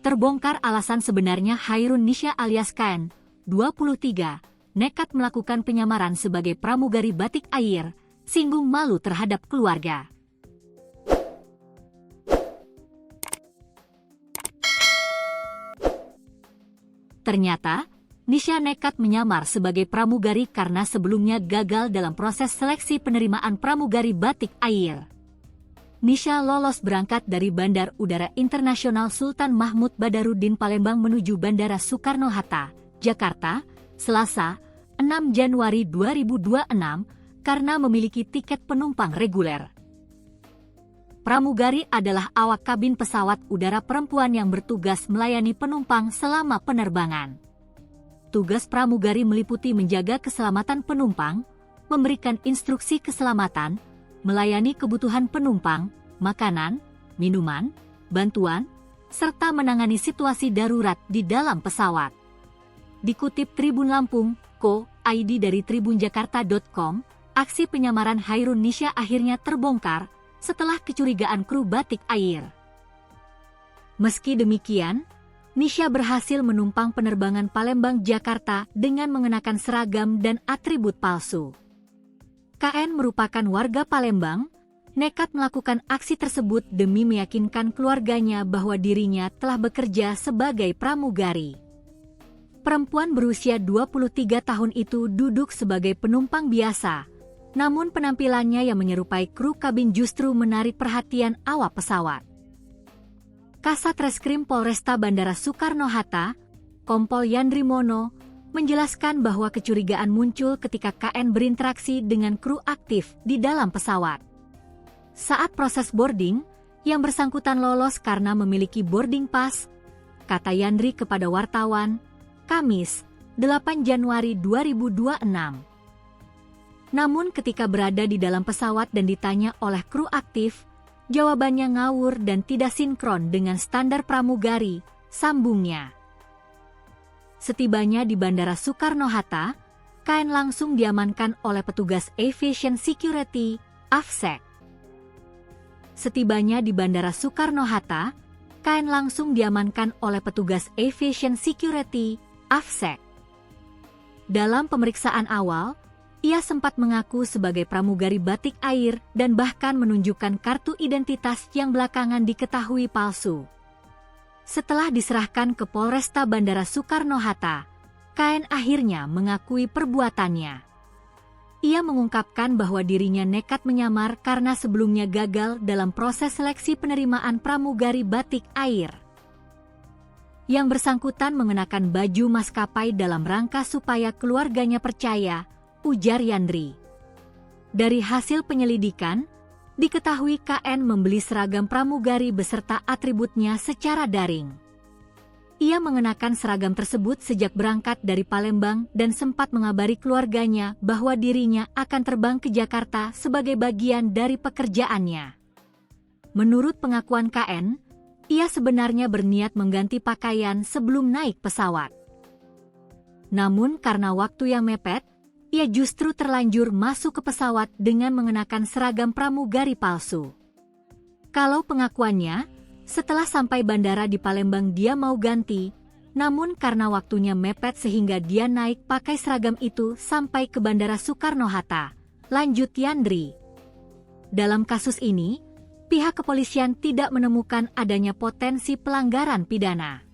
Terbongkar alasan sebenarnya Hairun Nisha alias KN, 23, nekat melakukan penyamaran sebagai pramugari batik air, singgung malu terhadap keluarga. Ternyata, Nisha nekat menyamar sebagai pramugari karena sebelumnya gagal dalam proses seleksi penerimaan pramugari batik air. Nisha lolos berangkat dari Bandar Udara Internasional Sultan Mahmud Badarudin Palembang menuju Bandara Soekarno-Hatta, Jakarta, Selasa, 6 Januari 2026, karena memiliki tiket penumpang reguler. Pramugari adalah awak kabin pesawat udara perempuan yang bertugas melayani penumpang selama penerbangan. Tugas pramugari meliputi menjaga keselamatan penumpang, memberikan instruksi keselamatan, melayani kebutuhan penumpang, makanan, minuman, bantuan, serta menangani situasi darurat di dalam pesawat. Dikutip Tribun Lampung, Co.id dari tribunjakarta.com, aksi penyamaran Hairun Nisha akhirnya terbongkar setelah kecurigaan kru batik air. Meski demikian, Nisha berhasil menumpang penerbangan Palembang-Jakarta dengan mengenakan seragam dan atribut palsu. KN merupakan warga Palembang, nekat melakukan aksi tersebut demi meyakinkan keluarganya bahwa dirinya telah bekerja sebagai pramugari. Perempuan berusia 23 tahun itu duduk sebagai penumpang biasa, namun penampilannya yang menyerupai kru kabin justru menarik perhatian awak pesawat. Kasat Reskrim Polresta Bandara Soekarno-Hatta, Kompol Yandri Mono, menjelaskan bahwa kecurigaan muncul ketika KN berinteraksi dengan kru aktif di dalam pesawat. Saat proses boarding, yang bersangkutan lolos karena memiliki boarding pass, kata Yandri kepada wartawan, Kamis, 8 Januari 2026. Namun ketika berada di dalam pesawat dan ditanya oleh kru aktif, jawabannya ngawur dan tidak sinkron dengan standar pramugari, sambungnya. Setibanya di Bandara Soekarno-Hatta, KN langsung diamankan oleh petugas Aviation Security, AFSEC. Setibanya di Bandara Soekarno-Hatta, KN langsung diamankan oleh petugas Aviation Security, AFSEC. Dalam pemeriksaan awal, ia sempat mengaku sebagai pramugari batik air dan bahkan menunjukkan kartu identitas yang belakangan diketahui palsu. Setelah diserahkan ke Polresta Bandara Soekarno-Hatta, KN akhirnya mengakui perbuatannya. Ia mengungkapkan bahwa dirinya nekat menyamar karena sebelumnya gagal dalam proses seleksi penerimaan pramugari batik air. Yang bersangkutan mengenakan baju maskapai dalam rangka supaya keluarganya percaya, ujar Yandri. Dari hasil penyelidikan, diketahui KN membeli seragam pramugari beserta atributnya secara daring. Ia mengenakan seragam tersebut sejak berangkat dari Palembang dan sempat mengabari keluarganya bahwa dirinya akan terbang ke Jakarta sebagai bagian dari pekerjaannya. Menurut pengakuan KN, ia sebenarnya berniat mengganti pakaian sebelum naik pesawat. Namun karena waktu yang mepet, ia justru terlanjur masuk ke pesawat dengan mengenakan seragam pramugari palsu. Kalau pengakuannya, setelah sampai bandara di Palembang dia mau ganti, namun karena waktunya mepet sehingga dia naik pakai seragam itu sampai ke Bandara Soekarno-Hatta, lanjut Yandri. Dalam kasus ini, pihak kepolisian tidak menemukan adanya potensi pelanggaran pidana.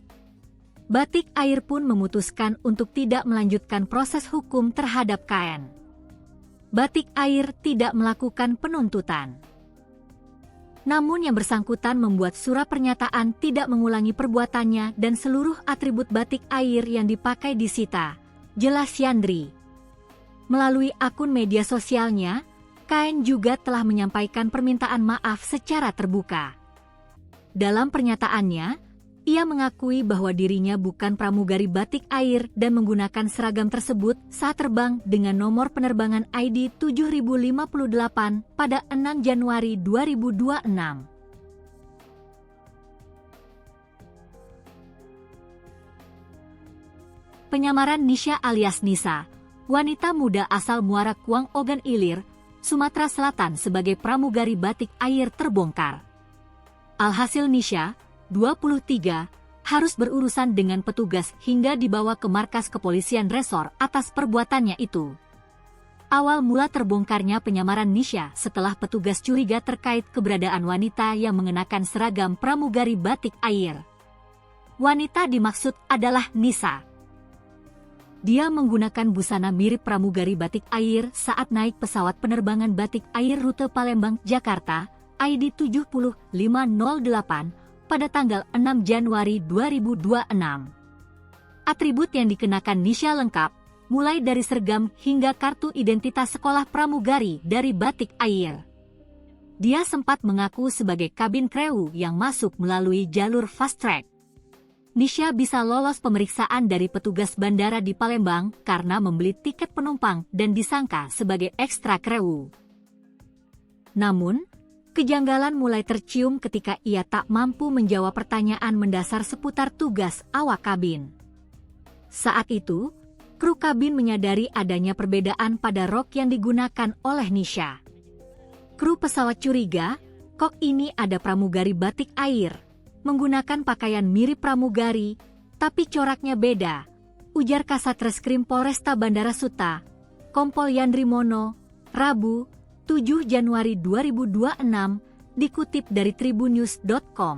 Batik Air pun memutuskan untuk tidak melanjutkan proses hukum terhadap KN. Batik Air tidak melakukan penuntutan. Namun yang bersangkutan membuat surat pernyataan tidak mengulangi perbuatannya dan seluruh atribut Batik Air yang dipakai disita, jelas Yandri. Melalui akun media sosialnya, KN juga telah menyampaikan permintaan maaf secara terbuka. Dalam pernyataannya, ia mengakui bahwa dirinya bukan pramugari Batik Air dan menggunakan seragam tersebut saat terbang dengan nomor penerbangan ID 7058 pada 6 Januari 2026. Penyamaran Nisha alias Nisa, wanita muda asal Muara Kuang Ogan Ilir, Sumatera Selatan sebagai pramugari Batik Air terbongkar. Alhasil Nisha, 23, harus berurusan dengan petugas hingga dibawa ke markas kepolisian resor atas perbuatannya itu. Awal mula terbongkarnya penyamaran Nisha setelah petugas curiga terkait keberadaan wanita yang mengenakan seragam pramugari batik air. Wanita dimaksud adalah Nisa. Dia menggunakan busana mirip pramugari batik air saat naik pesawat penerbangan batik air rute Palembang, Jakarta, ID 70508, pada tanggal 6 Januari 2026. Atribut yang dikenakan Nisha lengkap, mulai dari seragam hingga kartu identitas sekolah pramugari dari batik air. Dia sempat mengaku sebagai kabin kru yang masuk melalui jalur fast track. Nisha bisa lolos pemeriksaan dari petugas bandara di Palembang karena membeli tiket penumpang dan disangka sebagai ekstra kru. Namun, kejanggalan mulai tercium ketika ia tak mampu menjawab pertanyaan mendasar seputar tugas awak kabin. Saat itu, kru kabin menyadari adanya perbedaan pada rok yang digunakan oleh Nisha. Kru pesawat curiga, kok ini ada pramugari batik air, menggunakan pakaian mirip pramugari, tapi coraknya beda, ujar Kasat Reskrim Polresta Bandara Suta, Kompol Yandri Mono, Rabu, 7 Januari 2026, dikutip dari tribunnews.com.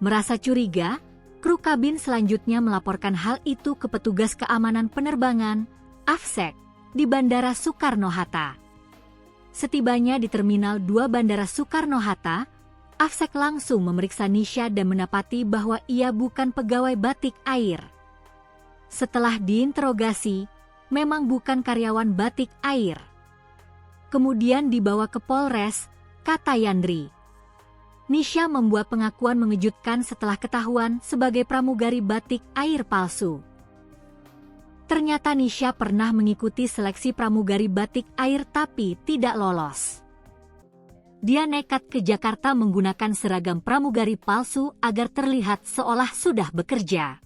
Merasa curiga, kru kabin selanjutnya melaporkan hal itu ke petugas keamanan penerbangan, AFSEC, di Bandara Soekarno-Hatta. Setibanya di Terminal 2 Bandara Soekarno-Hatta, AFSEC langsung memeriksa Nisha dan mendapati bahwa ia bukan pegawai batik air. Setelah diinterogasi, memang bukan karyawan batik air. Kemudian dibawa ke Polres, kata Yandri. Nisha membuat pengakuan mengejutkan setelah ketahuan sebagai pramugari batik air palsu. Ternyata Nisha pernah mengikuti seleksi pramugari batik air tapi tidak lolos. Dia nekat ke Jakarta menggunakan seragam pramugari palsu agar terlihat seolah sudah bekerja.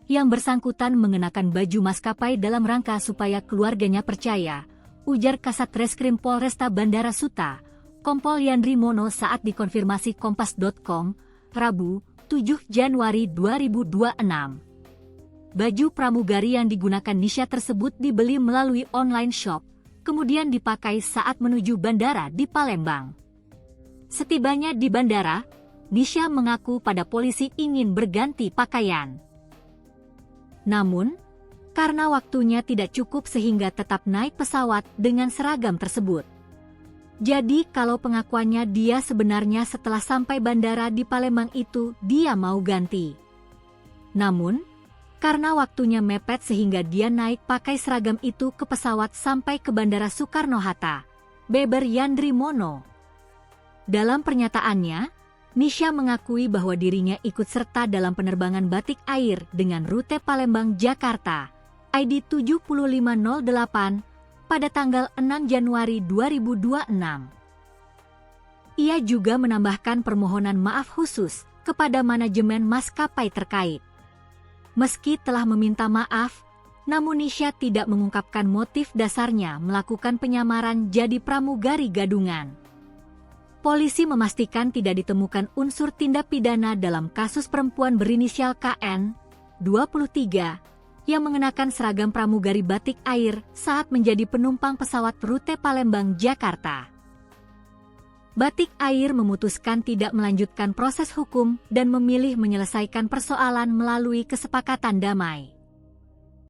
Yang bersangkutan mengenakan baju maskapai dalam rangka supaya keluarganya percaya, ujar Kasat Reskrim Polresta Bandara Suta, Kompol Yandri Mono saat dikonfirmasi Kompas.com, Rabu, 7 Januari 2026. Baju pramugari yang digunakan Nisha tersebut dibeli melalui online shop, kemudian dipakai saat menuju bandara di Palembang. Setibanya di bandara, Nisha mengaku pada polisi ingin berganti pakaian. Namun, karena waktunya tidak cukup sehingga tetap naik pesawat dengan seragam tersebut. Jadi kalau pengakuannya dia sebenarnya setelah sampai bandara di Palembang itu dia mau ganti. Namun, karena waktunya mepet sehingga dia naik pakai seragam itu ke pesawat sampai ke Bandara Soekarno-Hatta, beber Yandri Mono. Dalam pernyataannya, Nisha mengakui bahwa dirinya ikut serta dalam penerbangan batik air dengan rute Palembang-Jakarta, ID 7508, pada tanggal 6 Januari 2026. Ia juga menambahkan permohonan maaf khusus kepada manajemen maskapai terkait. Meski telah meminta maaf, namun Nisha tidak mengungkapkan motif dasarnya melakukan penyamaran jadi pramugari gadungan. Polisi memastikan tidak ditemukan unsur tindak pidana dalam kasus perempuan berinisial KN, 23, yang mengenakan seragam pramugari batik air saat menjadi penumpang pesawat rute Palembang-Jakarta. Batik Air memutuskan tidak melanjutkan proses hukum dan memilih menyelesaikan persoalan melalui kesepakatan damai.